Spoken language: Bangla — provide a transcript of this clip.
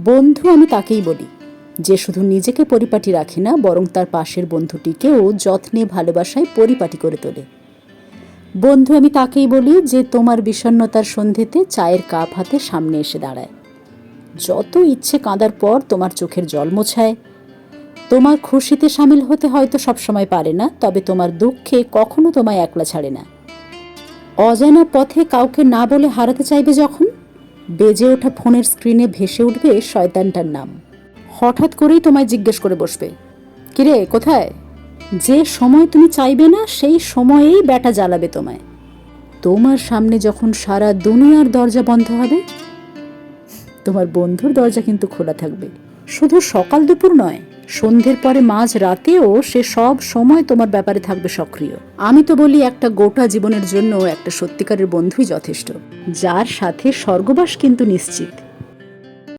বন্ধু আমি তাকেই বলি যে শুধু নিজেকে পরিপাটি রাখে না, বরং তার পাশের বন্ধুটিকেও যত্নে ভালোবাসায় পরিপাটি করে তোলে। বন্ধু আমি তাকেই বলি যে তোমার বিষণ্ণতার সন্ধ্যেতে চায়ের কাপ হাতে সামনে এসে দাঁড়ায়, যত ইচ্ছে কাঁদার পর তোমার চোখের জল মোছায়। তোমার খুশিতে সামিল হতে হয়তো সবসময় পারে না, তবে তোমার দুঃখে কখনো তোমায় একলা ছাড়ে না। অজানা পথে কাউকে না বলে হারাতে চাইবে যখন, বেজে ওঠা ফোনের স্ক্রিনে ভেসে উঠবে শয়তানটার নাম। হঠাৎ করেই তোমায় জিজ্ঞেস করে বসবে, কিরে কোথায়? যে সময় তুমি চাইবে না সেই সময়েই ব্যাটা জ্বালাবে তোমায়। তোমার সামনে যখন সারা দুনিয়ার দরজা বন্ধ হবে, তোমার বন্ধুর দরজা কিন্তু খোলা থাকবে। শুধু সকাল দুপুর নয়, সন্ধ্যের পরে মাঝ রাতেও সে সব সময় তোমার ব্যাপারে থাকবে সক্রিয়। আমি তো বলি একটা গোটা জীবনের জন্য একটা সত্যিকারের বন্ধুই যথেষ্ট, যার সাথে স্বর্গবাস কিন্তু নিশ্চিত।